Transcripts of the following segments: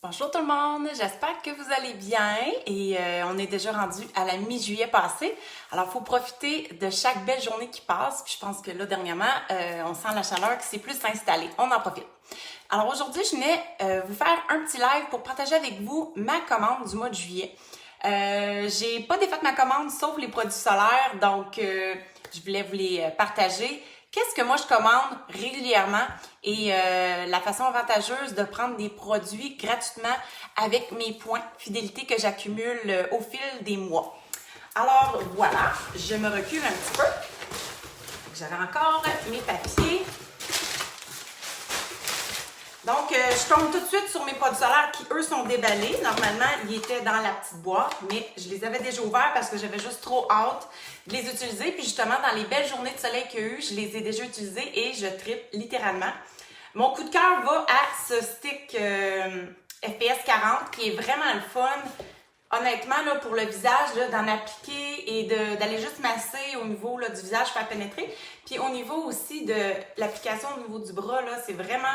Bonjour tout le monde, j'espère que vous allez bien et on est déjà rendu à la mi-juillet passé. Alors, il faut profiter de chaque belle journée qui passe. Puis je pense que là, dernièrement, on sent la chaleur qui s'est plus installée. On en profite. Alors aujourd'hui, je venais vous faire un petit live pour partager avec vous ma commande du mois de juillet. J'ai pas défait ma commande sauf les produits solaires, donc je voulais vous les partager. Qu'est-ce que moi je commande régulièrement et la façon avantageuse de prendre des produits gratuitement avec mes points fidélité que j'accumule au fil des mois. Alors voilà, je me recule un petit peu. J'avais encore mes papiers. Donc, je tombe tout de suite sur mes produits solaires qui, eux, sont déballés. Normalement, ils étaient dans la petite boîte, mais je les avais déjà ouverts parce que j'avais juste trop hâte de les utiliser. Puis justement, dans les belles journées de soleil qu'il y a eu, je les ai déjà utilisés et je tripe littéralement. Mon coup de cœur va à ce stick FPS 40 qui est vraiment le fun. Honnêtement, là, pour le visage, d'en appliquer et d'aller juste masser au niveau là, du visage, faire pénétrer. Puis au niveau aussi de l'application au niveau du bras, là, c'est vraiment,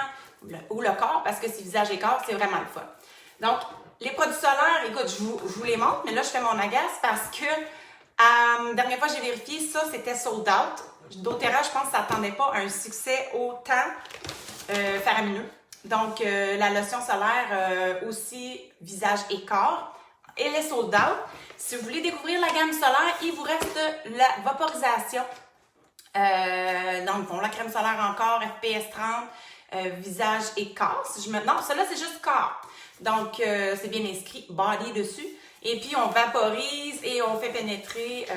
ou le corps, parce que c'est visage et corps, c'est vraiment le fun. Donc, les produits solaires, écoute, je vous les montre, mais là, je fais mon agace parce que dernière fois, j'ai vérifié, ça, c'était sold out. doTERRA, je pense que ça n'attendait pas un succès autant faramineux. Donc, la lotion solaire aussi, visage et corps. Elle est sold out. Si vous voulez découvrir la gamme solaire, il vous reste la vaporisation. Dans le fond, la crème solaire encore, FPS 30, visage et corps. Non, celle-là, c'est juste corps. Donc, c'est bien inscrit body dessus. Et puis, on vaporise et on fait pénétrer.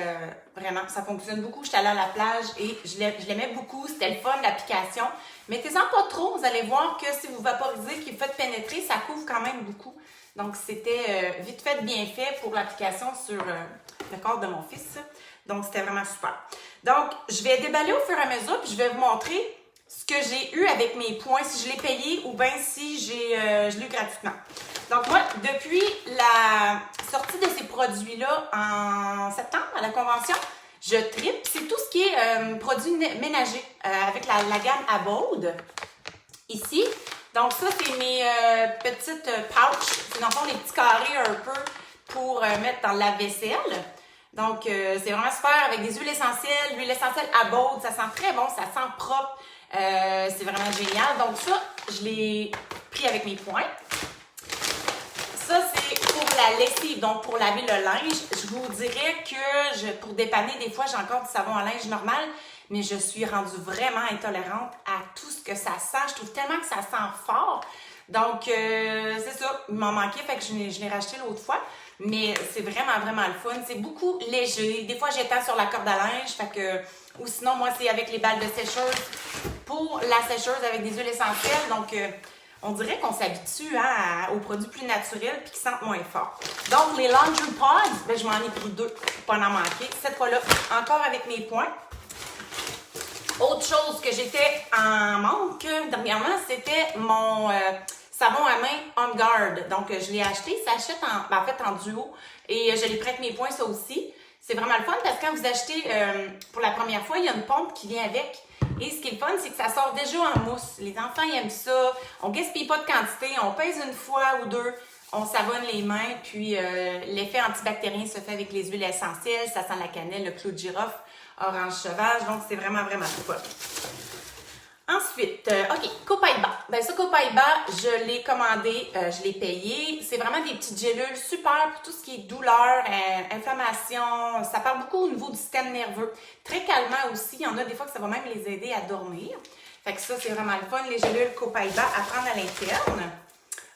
Vraiment, ça fonctionne beaucoup. J'étais allée à la plage et je l'aimais beaucoup. C'était le fun, l'application. Mettez-en pas trop. Vous allez voir que si vous vaporisez et que vous faites pénétrer, ça couvre quand même beaucoup. Donc, c'était vite fait, bien fait pour l'application sur le corps de mon fils. Donc, c'était vraiment super. Donc, je vais déballer au fur et à mesure, puis je vais vous montrer ce que j'ai eu avec mes points, si je l'ai payé ou bien si je l'ai eu gratuitement. Donc, moi, depuis la sortie de ces produits-là en septembre, à la convention, je tripe. C'est tout ce qui est produits ménagers avec la gamme Abode, ici. Donc ça, c'est mes petites pouches. C'est dans le fond des petits carrés un peu pour mettre dans la vaisselle. Donc, c'est vraiment super avec des huiles essentielles. L'huile essentielle Abode, ça sent très bon, ça sent propre. C'est vraiment génial. Donc ça, je l'ai pris avec mes points. Ça, c'est pour la lessive, donc pour laver le linge. Je vous dirais que pour dépanner, des fois, j'ai encore du savon à linge normal, mais je suis rendue vraiment intolérante à tout ce que ça sent. Je trouve tellement que ça sent fort. Donc, c'est ça, il m'en manquait, fait que je l'ai racheté l'autre fois. Mais c'est vraiment, vraiment le fun. C'est beaucoup léger. Des fois, j'étends sur la corde à linge, fait que... Ou sinon, moi, c'est avec les balles de sécheuse pour la sécheuse avec des huiles essentielles. Donc, on dirait qu'on s'habitue aux produits plus naturels puis qui sentent moins fort. Donc, les Laundry Pods, ben, je m'en ai pris 2 pour pas en manquer. Cette fois-là, encore avec mes points. Autre chose que j'étais en manque dernièrement, c'était mon savon à main On Guard. Donc, je l'ai acheté. Ça s'achète en duo et je l'ai pris avec mes points, ça aussi. C'est vraiment le fun parce que quand vous achetez pour la première fois, il y a une pompe qui vient avec. Et ce qui est le fun, c'est que ça sort déjà en mousse. Les enfants, ils aiment ça. On ne gaspille pas de quantité. On pèse une fois ou deux. On savonne les mains. Puis, l'effet antibactérien se fait avec les huiles essentielles. Ça sent la cannelle, le clou de girofle, orange sauvage. Donc, c'est vraiment, vraiment fun. Ensuite, OK, Copaiba. Ben ça, Copaiba, je l'ai commandé, je l'ai payé. C'est vraiment des petites gélules super pour tout ce qui est douleur, inflammation. Ça parle beaucoup au niveau du système nerveux. Très calmant aussi. Il y en a des fois que ça va même les aider à dormir. Fait que ça, c'est vraiment le fun. Les gélules Copaiba à prendre à l'interne.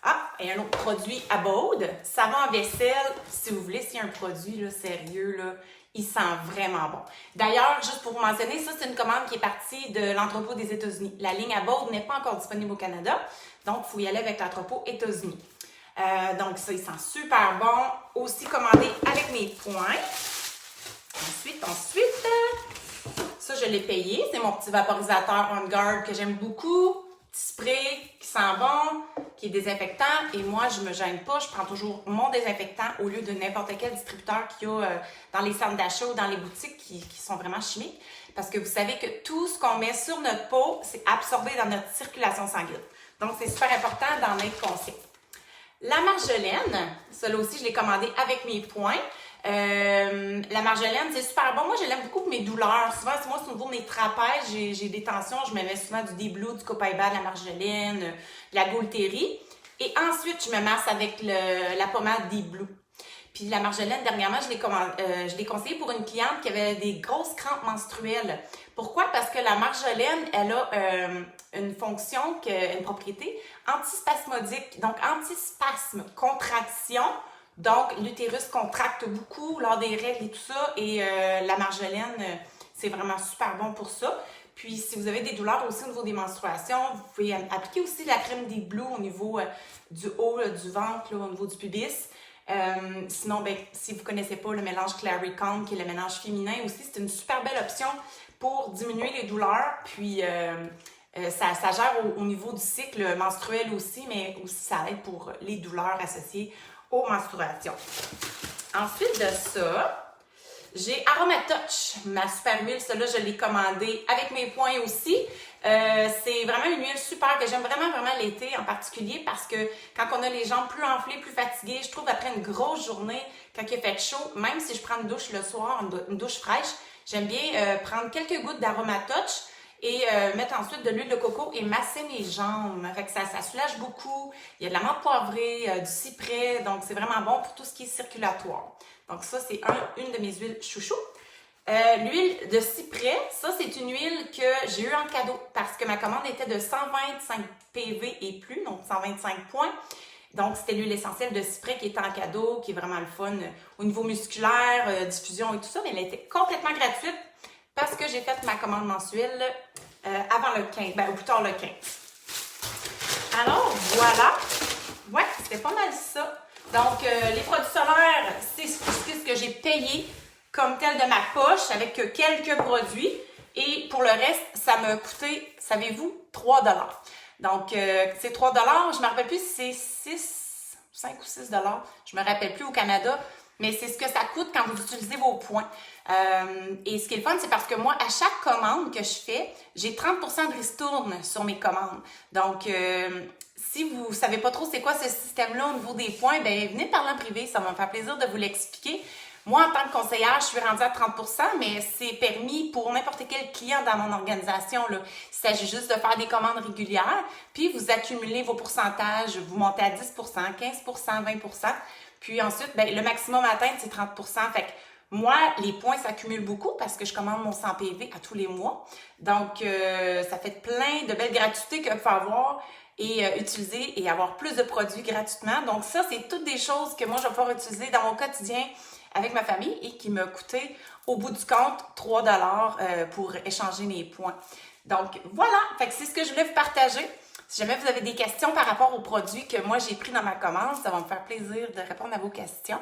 Ah, et un autre produit Abode. Savon à vaisselle. Si vous voulez, s'il y a un produit là, sérieux, là, il sent vraiment bon. D'ailleurs, juste pour vous mentionner, ça, c'est une commande qui est partie de l'entrepôt des États-Unis. La ligne Abode n'est pas encore disponible au Canada, donc il faut y aller avec l'entrepôt États-Unis. Donc ça, il sent super bon. Aussi commandé avec mes points. Ensuite, ça, je l'ai payé. C'est mon petit vaporisateur On Guard que j'aime beaucoup. Petit spray qui sent bon, qui est désinfectant. Et moi, je me gêne pas. Je prends toujours mon désinfectant au lieu de n'importe quel distributeur qu'il y a dans les centres d'achat ou dans les boutiques qui sont vraiment chimiques. Parce que vous savez que tout ce qu'on met sur notre peau, c'est absorbé dans notre circulation sanguine. Donc, c'est super important d'en être conscient. La marjolaine, celle-là aussi, je l'ai commandée avec mes points. La marjolaine, c'est super bon. Moi, je l'aime beaucoup pour mes douleurs. Souvent, moi, c'est au niveau de mes trapèzes, j'ai des tensions. Je me mets souvent du D-Blue, du Copaiba, de la marjolaine, de la Gaultérie. Et ensuite, je me masse avec la pommade D-Blue. Puis la marjolaine, dernièrement, je l'ai conseillé pour une cliente qui avait des grosses crampes menstruelles. Pourquoi? Parce que la marjolaine, elle a une fonction, une propriété antispasmodique. Donc, antispasme, contraction. Donc, l'utérus contracte beaucoup lors des règles et tout ça. Et la marjolaine, c'est vraiment super bon pour ça. Puis, si vous avez des douleurs aussi au niveau des menstruations, vous pouvez appliquer aussi la crème D-Blue au niveau du haut, du ventre, là, au niveau du pubis. Sinon, ben, si vous ne connaissez pas le mélange Claricon, qui est le mélange féminin aussi, c'est une super belle option pour diminuer les douleurs. Puis, ça gère au niveau du cycle menstruel aussi, mais aussi ça aide pour les douleurs associées aux menstruations. Ensuite de ça, j'ai Aromatouch, ma super huile. Celle-là, je l'ai commandée avec mes points aussi. C'est vraiment une huile super que j'aime vraiment l'été en particulier parce que quand on a les jambes plus enflées, plus fatiguées, je trouve après une grosse journée, quand il fait chaud, même si je prends une douche le soir, une douche fraîche, j'aime bien prendre quelques gouttes d'Aromatouch et mettre ensuite de l'huile de coco et masser mes jambes. Fait que ça soulage beaucoup. Il y a de la menthe poivrée, du cyprès, donc c'est vraiment bon pour tout ce qui est circulatoire. Donc ça, c'est une de mes huiles chouchou. L'huile de cyprès, ça c'est une huile que j'ai eue en cadeau parce que ma commande était de 125 PV et plus, donc 125 points. Donc c'était l'huile essentielle de cyprès qui était en cadeau, qui est vraiment le fun au niveau musculaire, diffusion et tout ça, mais elle était complètement gratuite parce que j'ai fait ma commande mensuelle avant le 15, ben, ou plus tard le 15. Alors voilà, ouais, c'était pas mal ça. Donc, les produits solaires, c'est ce que j'ai payé comme tel de ma poche avec quelques produits. Et pour le reste, ça m'a coûté, savez-vous, 3 $. Donc, c'est 3 $. Je ne me rappelle plus si c'est 5 ou 6 $. Je ne me rappelle plus au Canada. Mais c'est ce que ça coûte quand vous utilisez vos points. Et ce qui est le fun, c'est parce que moi, à chaque commande que je fais, j'ai 30% de ristourne sur mes commandes. Donc, si vous ne savez pas trop c'est quoi ce système-là au niveau des points, ben venez parler en privé, ça va me faire plaisir de vous l'expliquer. Moi, en tant que conseillère, je suis rendue à 30%, mais c'est permis pour n'importe quel client dans mon organisation, là. Il s'agit juste de faire des commandes régulières, puis vous accumulez vos pourcentages, vous montez à 10%, 15%, 20%. Puis ensuite, ben, le maximum à atteindre, c'est 30%. Fait que moi, les points s'accumulent beaucoup parce que je commande mon 100 PV à tous les mois. Donc, ça fait plein de belles gratuités que vous pouvez avoir et utiliser et avoir plus de produits gratuitement. Donc ça, c'est toutes des choses que moi, je vais pouvoir utiliser dans mon quotidien avec ma famille et qui m'a coûté, au bout du compte, 3 $ pour échanger mes points. Donc voilà, fait que c'est ce que je voulais vous partager. Si jamais vous avez des questions par rapport aux produits que moi j'ai pris dans ma commande, ça va me faire plaisir de répondre à vos questions.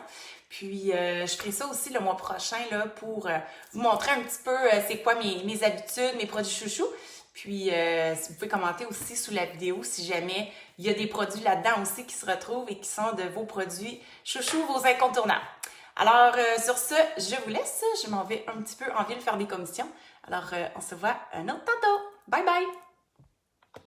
Puis je ferai ça aussi le mois prochain là, pour vous montrer un petit peu c'est quoi mes habitudes, mes produits chouchous. Puis, si vous pouvez commenter aussi sous la vidéo si jamais il y a des produits là-dedans aussi qui se retrouvent et qui sont de vos produits chouchous, vos incontournables. Alors, sur ce, je vous laisse. Je m'en vais un petit peu en ville faire des commissions. Alors, on se voit un autre tantôt. Bye bye!